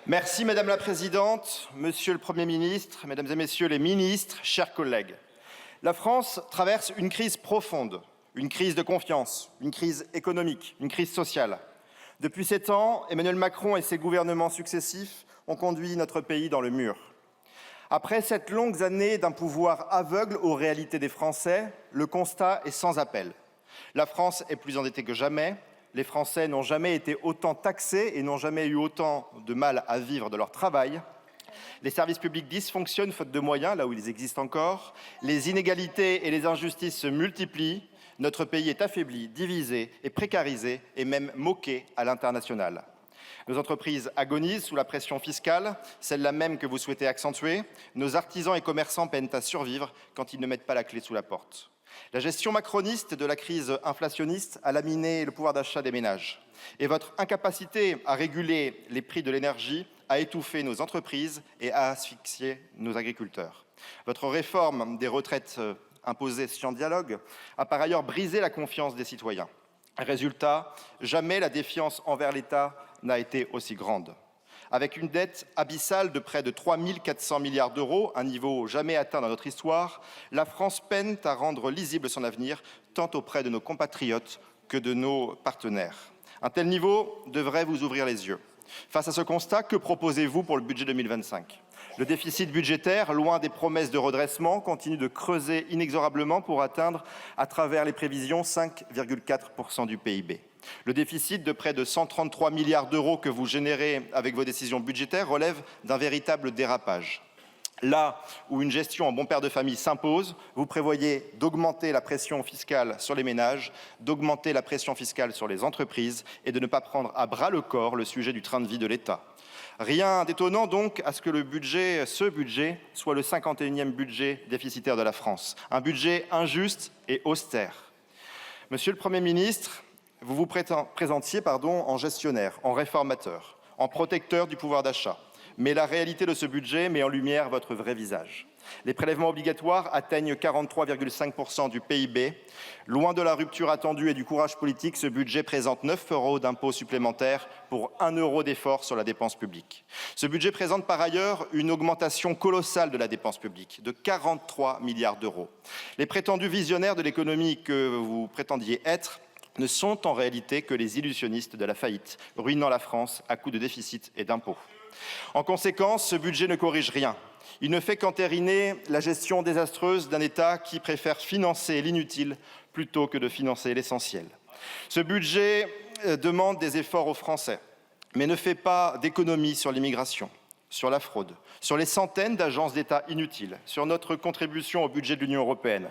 Merci Madame la Présidente, Monsieur le Premier ministre, Mesdames et Messieurs les ministres, chers collègues. La France traverse une crise profonde, une crise de confiance, une crise économique, une crise sociale. Depuis 7 ans, Emmanuel Macron et ses gouvernements successifs ont conduit notre pays dans le mur. Après 7 longues années d'un pouvoir aveugle aux réalités des Français, le constat est sans appel. La France est plus endettée que jamais. Les Français n'ont jamais été autant taxés et n'ont jamais eu autant de mal à vivre de leur travail. Les services publics dysfonctionnent faute de moyens, là où ils existent encore. Les inégalités et les injustices se multiplient. Notre pays est affaibli, divisé et précarisé et même moqué à l'international. Nos entreprises agonisent sous la pression fiscale, celle-là même que vous souhaitez accentuer. Nos artisans et commerçants peinent à survivre quand ils ne mettent pas la clé sous la porte. La gestion macroniste de la crise inflationniste a laminé le pouvoir d'achat des ménages. Et votre incapacité à réguler les prix de l'énergie a étouffé nos entreprises et a asphyxié nos agriculteurs. Votre réforme des retraites imposée sans dialogue a par ailleurs brisé la confiance des citoyens. Résultat, jamais la défiance envers l'État n'a été aussi grande. Avec une dette abyssale de près de 3 400 milliards d'euros, un niveau jamais atteint dans notre histoire, la France peine à rendre lisible son avenir, tant auprès de nos compatriotes que de nos partenaires. Un tel niveau devrait vous ouvrir les yeux. Face à ce constat, que proposez-vous pour le budget 2025 ? Le déficit budgétaire, loin des promesses de redressement, continue de creuser inexorablement pour atteindre, à travers les prévisions, 5,4% du PIB. Le déficit de près de 133 milliards d'euros que vous générez avec vos décisions budgétaires relève d'un véritable dérapage. Là où une gestion en bon père de famille s'impose, vous prévoyez d'augmenter la pression fiscale sur les ménages, d'augmenter la pression fiscale sur les entreprises et de ne pas prendre à bras le corps le sujet du train de vie de l'État. Rien d'étonnant donc à ce que ce budget soit le 51e budget déficitaire de la France. Un budget injuste et austère. Monsieur le Premier ministre, vous vous présentiez en gestionnaire, en réformateur, en protecteur du pouvoir d'achat. Mais la réalité de ce budget met en lumière votre vrai visage. Les prélèvements obligatoires atteignent 43,5% du PIB. Loin de la rupture attendue et du courage politique, ce budget présente 9 € d'impôts supplémentaires pour 1 € d'effort sur la dépense publique. Ce budget présente par ailleurs une augmentation colossale de la dépense publique, de 43 milliards d'euros. Les prétendus visionnaires de l'économie que vous prétendiez être ne sont en réalité que les illusionnistes de la faillite, ruinant la France à coups de déficit et d'impôts. En conséquence, ce budget ne corrige rien. Il ne fait qu'entériner la gestion désastreuse d'un État qui préfère financer l'inutile plutôt que de financer l'essentiel. Ce budget demande des efforts aux Français, mais ne fait pas d'économies sur l'immigration, sur la fraude, sur les centaines d'agences d'État inutiles, sur notre contribution au budget de l'Union européenne.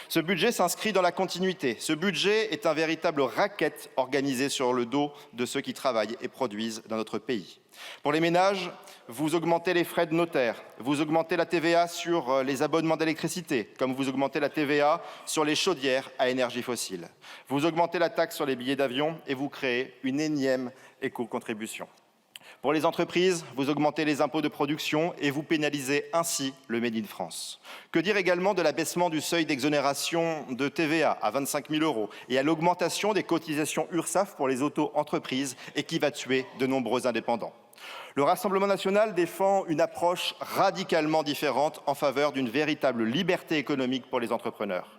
Ce budget s'inscrit dans la continuité. Ce budget est un véritable racket organisé sur le dos de ceux qui travaillent et produisent dans notre pays. Pour les ménages, vous augmentez les frais de notaire, vous augmentez la TVA sur les abonnements d'électricité, comme vous augmentez la TVA sur les chaudières à énergie fossile. Vous augmentez la taxe sur les billets d'avion et vous créez une énième éco-contribution. Pour les entreprises, vous augmentez les impôts de production et vous pénalisez ainsi le Made in France. Que dire également de l'abaissement du seuil d'exonération de TVA à 25 000 € et à l'augmentation des cotisations URSSAF pour les auto-entreprises et qui va tuer de nombreux indépendants. Le Rassemblement national défend une approche radicalement différente en faveur d'une véritable liberté économique pour les entrepreneurs.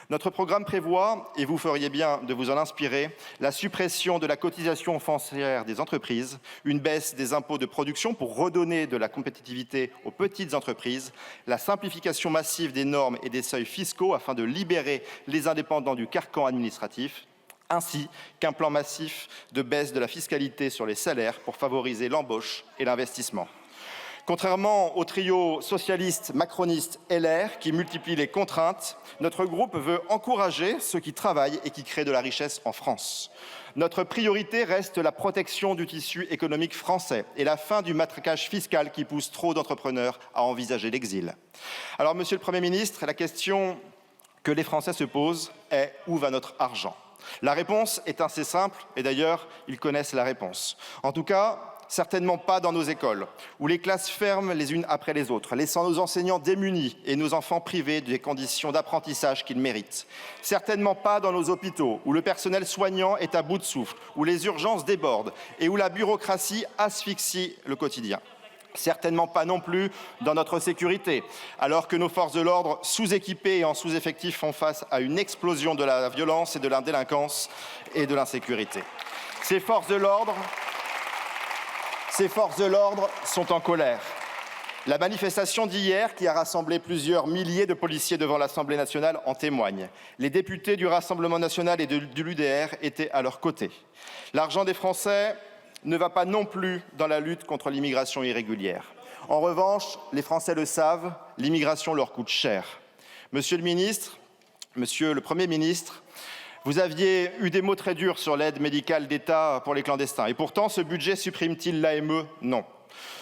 Notre programme prévoit, et vous feriez bien de vous en inspirer, la suppression de la cotisation foncière des entreprises, une baisse des impôts de production pour redonner de la compétitivité aux petites entreprises, la simplification massive des normes et des seuils fiscaux afin de libérer les indépendants du carcan administratif, ainsi qu'un plan massif de baisse de la fiscalité sur les salaires pour favoriser l'embauche et l'investissement. Contrairement au trio socialiste, macroniste, LR qui multiplie les contraintes, notre groupe veut encourager ceux qui travaillent et qui créent de la richesse en France. Notre priorité reste la protection du tissu économique français et la fin du matraquage fiscal qui pousse trop d'entrepreneurs à envisager l'exil. Alors, Monsieur le Premier ministre, la question que les Français se posent est « où va notre argent ?» La réponse est assez simple, et d'ailleurs, ils connaissent la réponse. En tout cas, certainement pas dans nos écoles, où les classes ferment les unes après les autres, laissant nos enseignants démunis et nos enfants privés des conditions d'apprentissage qu'ils méritent. Certainement pas dans nos hôpitaux, où le personnel soignant est à bout de souffle, où les urgences débordent et où la bureaucratie asphyxie le quotidien. Certainement pas non plus dans notre sécurité, alors que nos forces de l'ordre, sous-équipées et en sous-effectif, font face à une explosion de la violence et de la délinquance et de l'insécurité. Ces forces de l'ordre sont en colère. La manifestation d'hier, qui a rassemblé plusieurs milliers de policiers devant l'Assemblée nationale, en témoigne. Les députés du Rassemblement national et de l'UDR étaient à leur côté. L'argent des Français ne va pas non plus dans la lutte contre l'immigration irrégulière. En revanche, les Français le savent, l'immigration leur coûte cher. Monsieur le ministre, monsieur le Premier ministre, vous aviez eu des mots très durs sur l'aide médicale d'État pour les clandestins. Et pourtant, ce budget supprime-t-il l'AME? Non.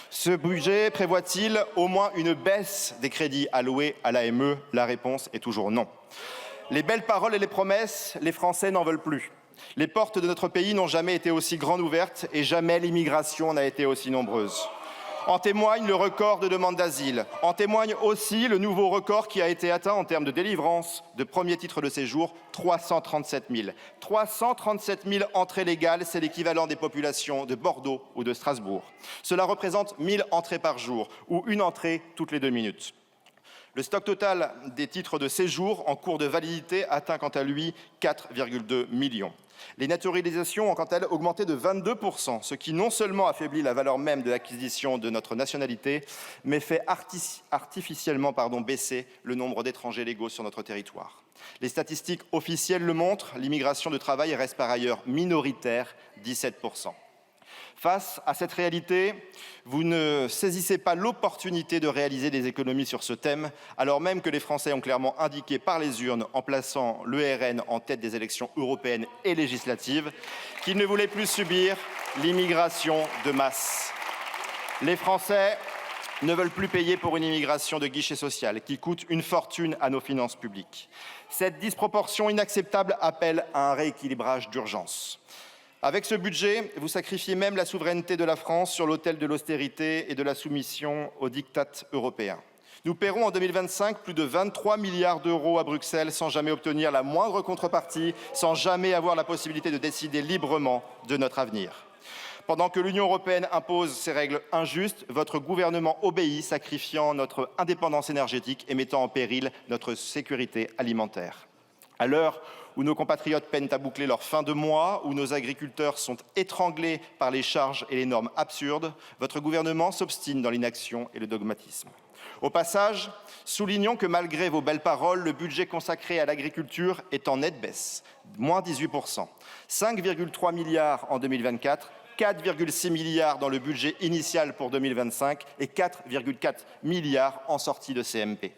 Ce budget prévoit-il au moins une baisse des crédits alloués à l'AME? La réponse est toujours non. Les belles paroles et les promesses, les Français n'en veulent plus. Les portes de notre pays n'ont jamais été aussi grandes ouvertes et jamais l'immigration n'a été aussi nombreuse. En témoigne le record de demandes d'asile. En témoigne aussi le nouveau record qui a été atteint en termes de délivrance de premiers titres de séjour, 337 000. 337 000 entrées légales, c'est l'équivalent des populations de Bordeaux ou de Strasbourg. Cela représente 1 000 entrées par jour ou une entrée toutes les 2 minutes. Le stock total des titres de séjour en cours de validité atteint quant à lui 4,2 millions. Les naturalisations ont quant à elles augmenté de 22%, ce qui non seulement affaiblit la valeur même de l'acquisition de notre nationalité, mais fait artificiellement baisser le nombre d'étrangers légaux sur notre territoire. Les statistiques officielles le montrent, l'immigration de travail reste par ailleurs minoritaire, 17%. Face à cette réalité, vous ne saisissez pas l'opportunité de réaliser des économies sur ce thème, alors même que les Français ont clairement indiqué par les urnes, en plaçant le RN en tête des élections européennes et législatives, qu'ils ne voulaient plus subir l'immigration de masse. Les Français ne veulent plus payer pour une immigration de guichet social qui coûte une fortune à nos finances publiques. Cette disproportion inacceptable appelle à un rééquilibrage d'urgence. Avec ce budget, vous sacrifiez même la souveraineté de la France sur l'autel de l'austérité et de la soumission aux diktats européens. Nous paierons en 2025 plus de 23 milliards d'euros à Bruxelles sans jamais obtenir la moindre contrepartie, sans jamais avoir la possibilité de décider librement de notre avenir. Pendant que l'Union européenne impose ses règles injustes, votre gouvernement obéit, sacrifiant notre indépendance énergétique et mettant en péril notre sécurité alimentaire. À l'heure où nos compatriotes peinent à boucler leur fin de mois, où nos agriculteurs sont étranglés par les charges et les normes absurdes, votre gouvernement s'obstine dans l'inaction et le dogmatisme. Au passage, soulignons que malgré vos belles paroles, le budget consacré à l'agriculture est en nette baisse, moins 18%, 5,3 milliards en 2024, 4,6 milliards dans le budget initial pour 2025 et 4,4 milliards en sortie de CMP.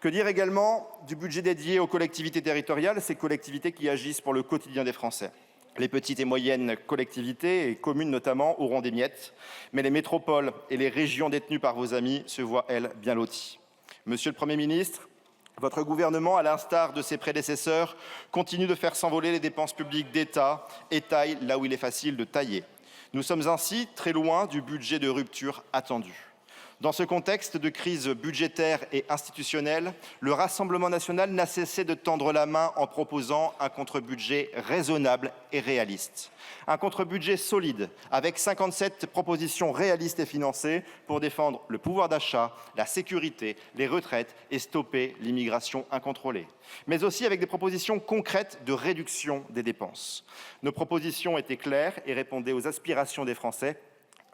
Que dire également du budget dédié aux collectivités territoriales, ces collectivités qui agissent pour le quotidien des Français? Les petites et moyennes collectivités et communes notamment auront des miettes, mais les métropoles et les régions détenues par vos amis se voient, elles, bien loties. Monsieur le Premier ministre, votre gouvernement, à l'instar de ses prédécesseurs, continue de faire s'envoler les dépenses publiques d'État et taille là où il est facile de tailler. Nous sommes ainsi très loin du budget de rupture attendu. Dans ce contexte de crise budgétaire et institutionnelle, le Rassemblement national n'a cessé de tendre la main en proposant un contre-budget raisonnable et réaliste. Un contre-budget solide, avec 57 propositions réalistes et financées pour défendre le pouvoir d'achat, la sécurité, les retraites et stopper l'immigration incontrôlée. Mais aussi avec des propositions concrètes de réduction des dépenses. Nos propositions étaient claires et répondaient aux aspirations des Français,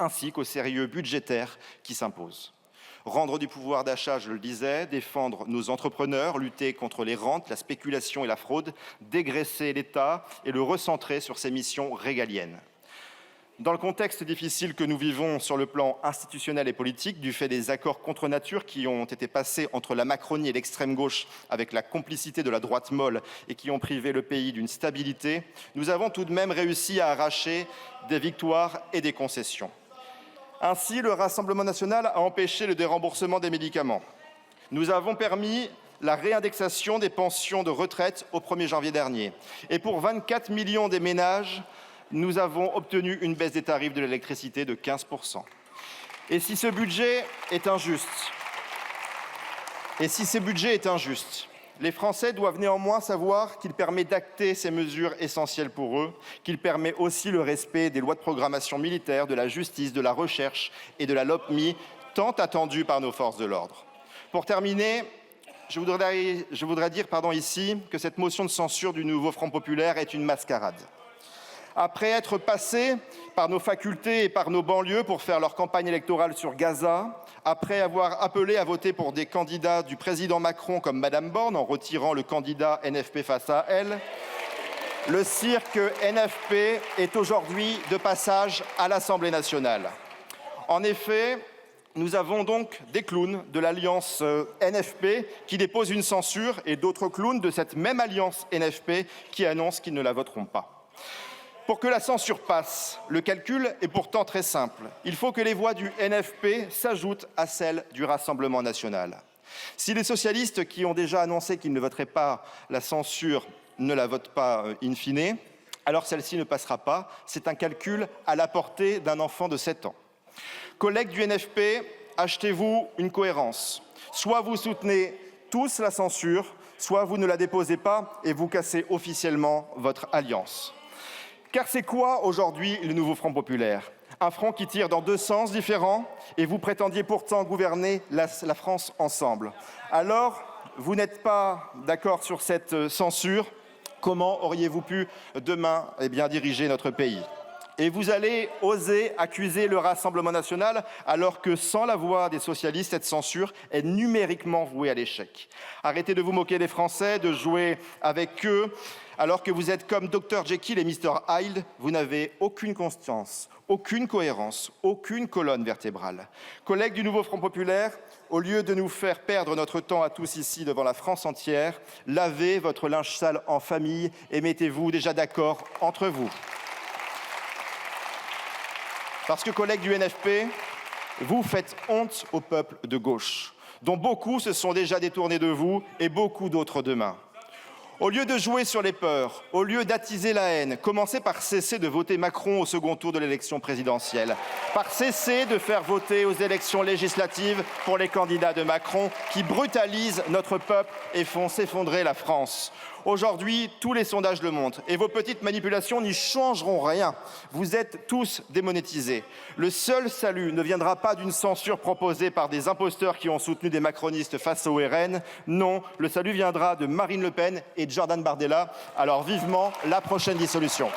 ainsi qu'au sérieux budgétaire qui s'impose. Rendre du pouvoir d'achat, je le disais, défendre nos entrepreneurs, lutter contre les rentes, la spéculation et la fraude, dégraisser l'État et le recentrer sur ses missions régaliennes. Dans le contexte difficile que nous vivons sur le plan institutionnel et politique, du fait des accords contre nature qui ont été passés entre la Macronie et l'extrême gauche avec la complicité de la droite molle et qui ont privé le pays d'une stabilité, nous avons tout de même réussi à arracher des victoires et des concessions. Ainsi, le Rassemblement national a empêché le déremboursement des médicaments. Nous avons permis la réindexation des pensions de retraite au 1er janvier dernier. Et pour 24 millions des ménages, nous avons obtenu une baisse des tarifs de l'électricité de 15%. Et si ce budget est injuste, les Français doivent néanmoins savoir qu'il permet d'acter ces mesures essentielles pour eux, qu'il permet aussi le respect des lois de programmation militaire, de la justice, de la recherche et de la Lopmi, tant attendues par nos forces de l'ordre. Pour terminer, je voudrais dire ici que cette motion de censure du nouveau Front populaire est une mascarade. Après être passés par nos facultés et par nos banlieues pour faire leur campagne électorale sur Gaza, après avoir appelé à voter pour des candidats du président Macron comme Madame Borne en retirant le candidat NFP face à elle, le cirque NFP est aujourd'hui de passage à l'Assemblée nationale. En effet, nous avons donc des clowns de l'alliance NFP qui déposent une censure et d'autres clowns de cette même alliance NFP qui annoncent qu'ils ne la voteront pas. Pour que la censure passe, le calcul est pourtant très simple. Il faut que les voix du NFP s'ajoutent à celles du Rassemblement national. Si les socialistes qui ont déjà annoncé qu'ils ne voteraient pas la censure ne la votent pas in fine, alors celle-ci ne passera pas. C'est un calcul à la portée d'un enfant de 7 ans. Collègues du NFP, achetez-vous une cohérence. Soit vous soutenez tous la censure, soit vous ne la déposez pas et vous cassez officiellement votre alliance. Car c'est quoi aujourd'hui le nouveau Front populaire? Un front qui tire dans deux sens différents et vous prétendiez pourtant gouverner la France ensemble. Alors, vous n'êtes pas d'accord sur cette censure. Comment auriez-vous pu demain diriger notre pays? Et vous allez oser accuser le Rassemblement national alors que sans la voix des socialistes, cette censure est numériquement vouée à l'échec. Arrêtez de vous moquer des Français, de jouer avec eux. Alors que vous êtes comme Dr Jekyll et Mr Hyde, vous n'avez aucune conscience, aucune cohérence, aucune colonne vertébrale. Collègues du nouveau Front populaire, au lieu de nous faire perdre notre temps à tous ici devant la France entière, lavez votre linge sale en famille et mettez-vous déjà d'accord entre vous. Parce que, collègues du NFP, vous faites honte au peuple de gauche, dont beaucoup se sont déjà détournés de vous et beaucoup d'autres demain. Au lieu de jouer sur les peurs, au lieu d'attiser la haine, commencez par cesser de voter Macron au second tour de l'élection présidentielle, par cesser de faire voter aux élections législatives pour les candidats de Macron qui brutalisent notre peuple et font s'effondrer la France. Aujourd'hui, tous les sondages le montrent et vos petites manipulations n'y changeront rien. Vous êtes tous démonétisés. Le seul salut ne viendra pas d'une censure proposée par des imposteurs qui ont soutenu des macronistes face au RN. Non, le salut viendra de Marine Le Pen et de Jordan Bardella. Alors vivement la prochaine dissolution.